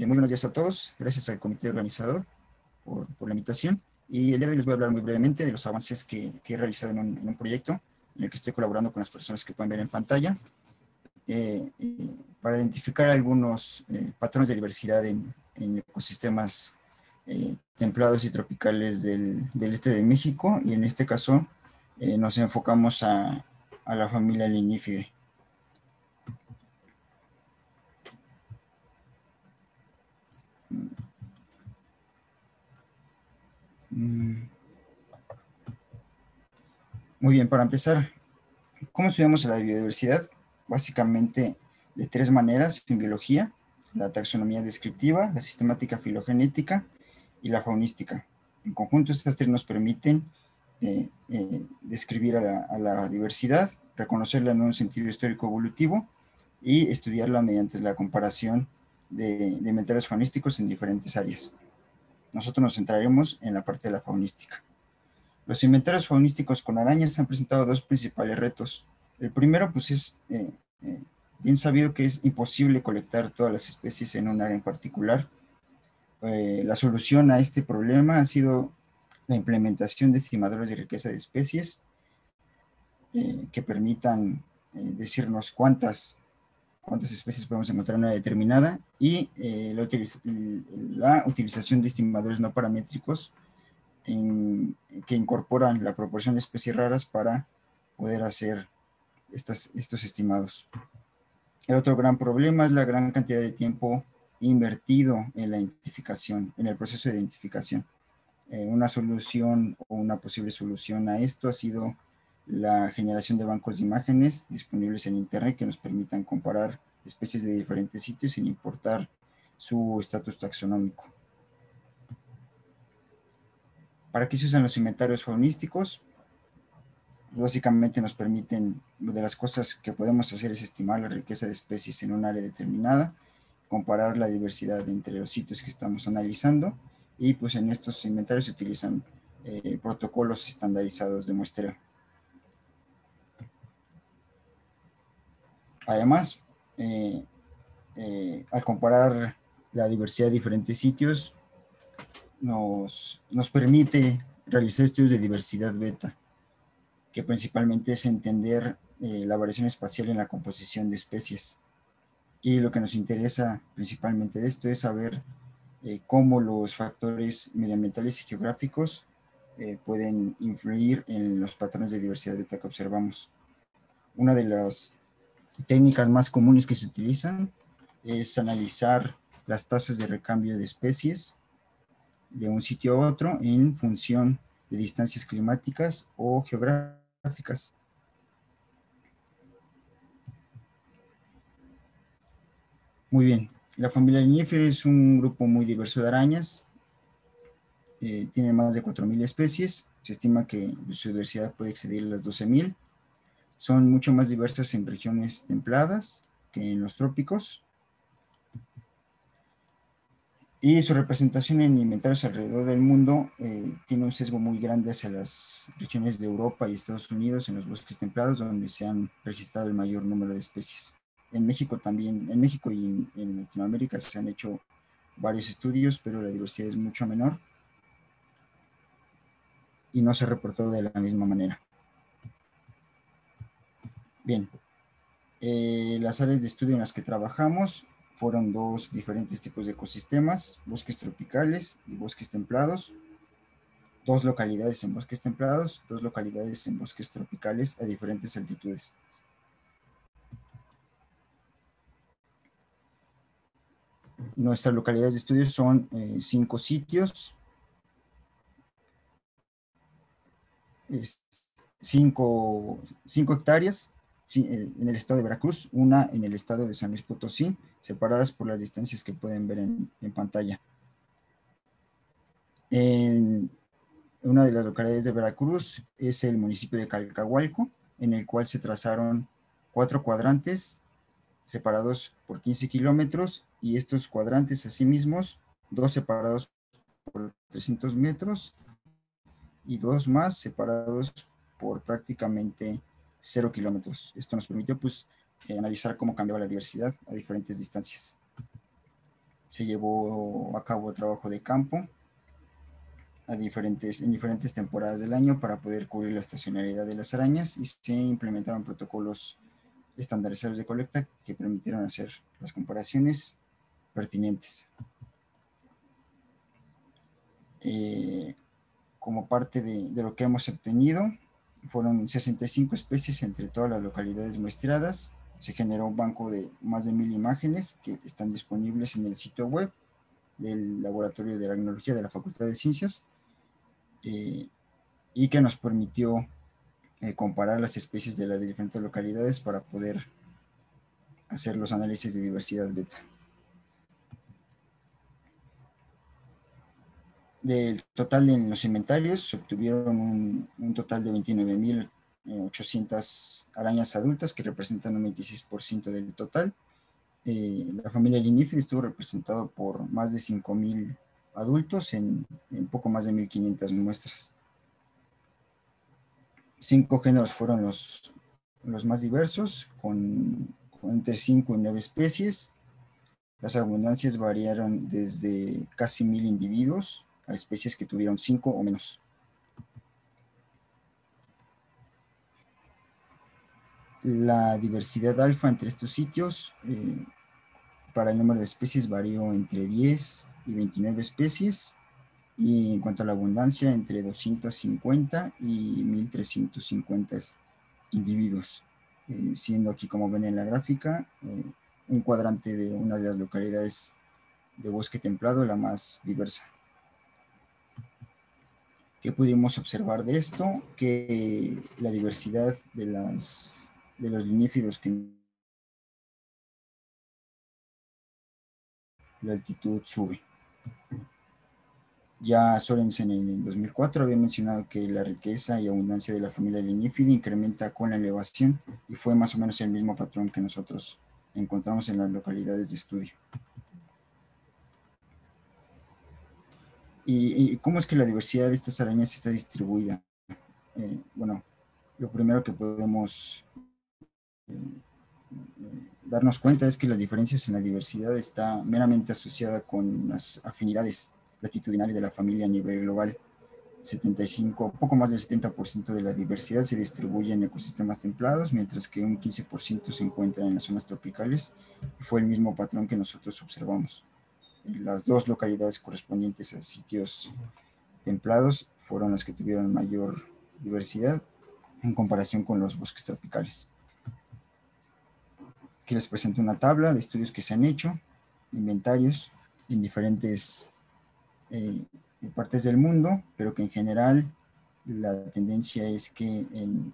Muy buenos días a todos. Gracias al comité organizador por la invitación. Y el día de hoy les voy a hablar muy brevemente de los avances que he realizado en un proyecto en el que estoy colaborando con las personas que pueden ver en pantalla para identificar algunos patrones de diversidad en ecosistemas templados y tropicales del este de México. Y en este caso nos enfocamos a la familia Lignifide. Muy bien, para empezar, ¿cómo estudiamos la biodiversidad? Básicamente de tres maneras en biología: la taxonomía descriptiva, la sistemática filogenética y la faunística. En conjunto, estas tres nos permiten describir a la diversidad, reconocerla en un sentido histórico evolutivo y estudiarla mediante la comparación de inventarios faunísticos en diferentes áreas. Nosotros nos centraremos en la parte de la faunística. Los inventarios faunísticos con arañas han presentado dos principales retos. El primero, pues es bien sabido que es imposible colectar todas las especies en un área en particular. La solución a este problema ha sido la implementación de estimadores de riqueza de especies que permitan decirnos cuántas especies podemos encontrar en una determinada, y la utilización de estimadores no paramétricos que incorporan la proporción de especies raras para poder hacer estos estimados. El otro gran problema es la gran cantidad de tiempo invertido en la identificación, en el proceso de identificación. Una solución o una posible solución a esto ha sido la generación de bancos de imágenes disponibles en Internet que nos permitan comparar especies de diferentes sitios sin importar su estatus taxonómico. ¿Para qué se usan los inventarios faunísticos? Básicamente nos permiten, de las cosas que podemos hacer es estimar la riqueza de especies en un área determinada, comparar la diversidad entre los sitios que estamos analizando, y pues en estos inventarios se utilizan protocolos estandarizados de muestreo. Además, al comparar la diversidad de diferentes sitios, nos permite realizar estudios de diversidad beta, que principalmente es entender la variación espacial en la composición de especies. Y lo que nos interesa principalmente de esto es saber cómo los factores medioambientales y geográficos pueden influir en los patrones de diversidad beta que observamos. Una de las técnicas más comunes que se utilizan es analizar las tasas de recambio de especies de un sitio a otro en función de distancias climáticas o geográficas. Muy bien, la familia Lignifera es un grupo muy diverso de arañas. Tiene más de 4.000 especies. Se estima que su diversidad puede exceder las 12.000. Son mucho más diversas en regiones templadas que en los trópicos. Y su representación en inventarios alrededor del mundo tiene un sesgo muy grande hacia las regiones de Europa y Estados Unidos, en los bosques templados, donde se han registrado el mayor número de especies. En México también, en México y en Latinoamérica se han hecho varios estudios, pero la diversidad es mucho menor y no se ha reportado de la misma manera. Bien, las áreas de estudio en las que trabajamos fueron dos diferentes tipos de ecosistemas: bosques tropicales y bosques templados. Dos localidades en bosques templados, dos localidades en bosques tropicales a diferentes altitudes. Nuestras localidades de estudio son 5 sitios, 5 hectáreas en el estado de Veracruz, una en el estado de San Luis Potosí, separadas por las distancias que pueden ver en pantalla. En una de las localidades de Veracruz es el municipio de Calcahualco, en el cual se trazaron 4 cuadrantes separados por 15 kilómetros, y estos cuadrantes asimismos, 2 separados por 300 metros y 2 más separados por prácticamente 0 kilómetros. Esto nos permitió pues analizar cómo cambiaba la diversidad a diferentes distancias. Se llevó a cabo trabajo de campo en diferentes temporadas del año para poder cubrir la estacionalidad de las arañas y se implementaron protocolos estandarizados de colecta que permitieron hacer las comparaciones pertinentes. Como parte de lo que hemos obtenido, fueron 65 especies entre todas las localidades muestreadas. Se generó un banco de más de 1000 imágenes que están disponibles en el sitio web del Laboratorio de Aracnología de la Facultad de Ciencias, y que nos permitió comparar las especies de las diferentes localidades para poder hacer los análisis de diversidad beta. Del total en los inventarios, se obtuvieron un total de 29.800 arañas adultas, que representan un 26% del total. La familia Linífida estuvo representado por más de 5.000 adultos en poco más de 1.500 muestras. 5 géneros fueron los más diversos, con entre 5 y 9 especies. Las abundancias variaron desde casi 1.000 individuos a especies que tuvieron 5 o menos. La diversidad alfa entre estos sitios, para el número de especies, varió entre 10 y 29 especies, y en cuanto a la abundancia, entre 250 y 1.350 individuos, siendo aquí, como ven en la gráfica, un cuadrante de una de las localidades de bosque templado la más diversa. ¿Qué pudimos observar de esto? Que la diversidad de los linífidos, que la altitud sube. Ya Sorensen en el 2004 había mencionado que la riqueza y abundancia de la familia linífida incrementa con la elevación, y fue más o menos el mismo patrón que nosotros encontramos en las localidades de estudio. ¿Y cómo es que la diversidad de estas arañas está distribuida? Bueno, lo primero que podemos darnos cuenta es que las diferencias en la diversidad está meramente asociada con las afinidades latitudinales de la familia a nivel global. 75, poco más del 70% de la diversidad se distribuye en ecosistemas templados, mientras que un 15% se encuentra en las zonas tropicales. Fue el mismo patrón que nosotros observamos. Las dos localidades correspondientes a sitios templados fueron las que tuvieron mayor diversidad en comparación con los bosques tropicales. Aquí les presento una tabla de estudios que se han hecho, inventarios en diferentes partes del mundo, pero que en general la tendencia es que en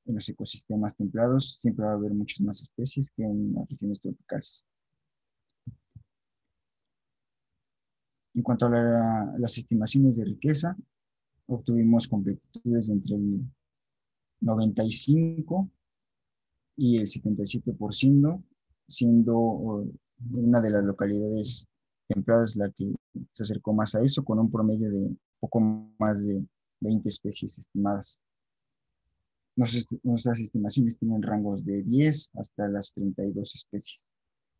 los ecosistemas templados siempre va a haber muchas más especies que en las regiones tropicales. En cuanto a las estimaciones de riqueza, obtuvimos completitudes entre el 95 y el 77%, siendo una de las localidades templadas la que se acercó más a eso, con un promedio de poco más de 20 especies estimadas. Nuestras estimaciones tienen rangos de 10 hasta las 32 especies.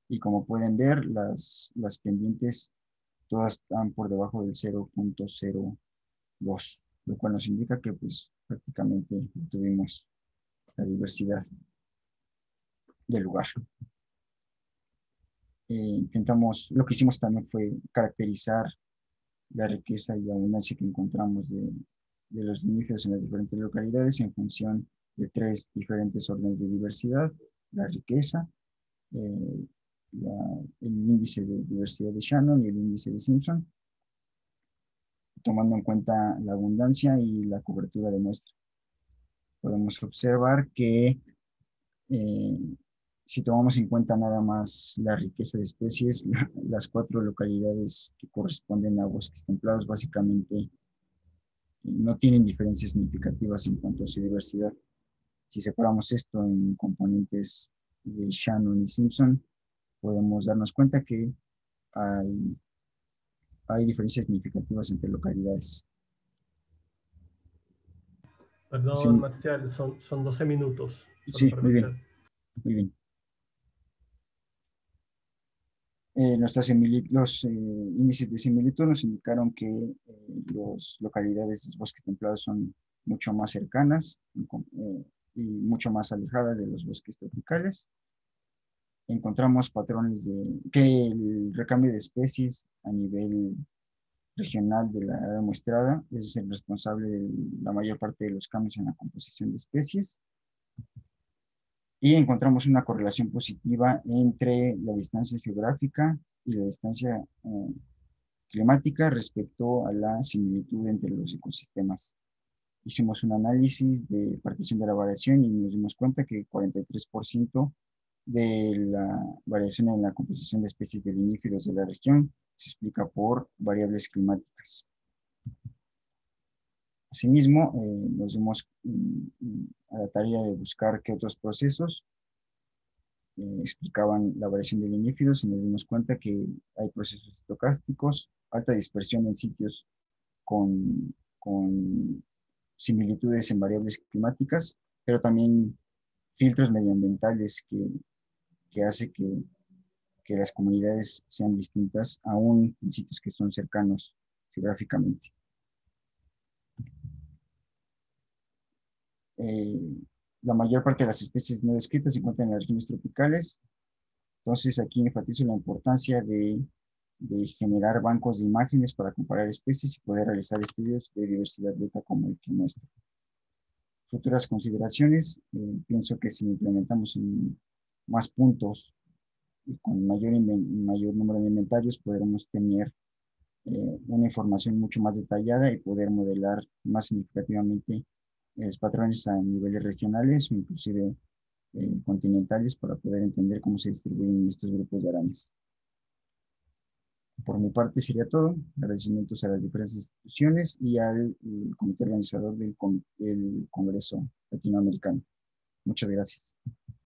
Y como pueden ver, las pendientes todas están por debajo del 0.02, lo cual nos indica que pues prácticamente tuvimos la diversidad del lugar. Lo que hicimos también fue caracterizar la riqueza y abundancia que encontramos de los liníferos en las diferentes localidades en función de 3 diferentes órdenes de diversidad: la riqueza, eh, el índice de diversidad de Shannon y el índice de Simpson, tomando en cuenta la abundancia y la cobertura de muestra. Podemos observar que eh, si tomamos en cuenta nada más la riqueza de especies, las 4 localidades que corresponden a bosques templados básicamente no tienen diferencias significativas en cuanto a su diversidad. Si separamos esto en componentes de Shannon y Simpson, podemos darnos cuenta que hay diferencias significativas entre localidades. Sí, Perdón, Marcial, son 12 minutos. sí, muy bien, muy bien. Los índices de similitud nos indicaron que las localidades de bosques templados son mucho más cercanas y mucho más alejadas de los bosques tropicales. Encontramos patrones que el recambio de especies a nivel regional de la área muestrada es el responsable de la mayor parte de los cambios en la composición de especies. Y encontramos una correlación positiva entre la distancia geográfica y la distancia climática respecto a la similitud entre los ecosistemas. Hicimos un análisis de partición de la variación y nos dimos cuenta que 43% de la variación en la composición de especies de viníferos de la región se explica por variables climáticas. Asimismo, nos dimos a la tarea de buscar qué otros procesos explicaban la variación de viníferos y nos dimos cuenta que hay procesos estocásticos, alta dispersión en sitios con similitudes en variables climáticas, pero también filtros medioambientales que hace que las comunidades sean distintas, aún en sitios que son cercanos geográficamente. La mayor parte de las especies no descritas se encuentran en las regiones tropicales. Entonces, aquí enfatizo la importancia de generar bancos de imágenes para comparar especies y poder realizar estudios de diversidad beta como el que muestra. Futuras consideraciones, pienso que si implementamos más puntos y con mayor número de inventarios, podremos tener una información mucho más detallada y poder modelar más significativamente patrones a niveles regionales o inclusive continentales para poder entender cómo se distribuyen estos grupos de arañas. Por mi parte sería todo. Agradecimientos a las diferentes instituciones y al comité organizador del Congreso Latinoamericano. Muchas gracias.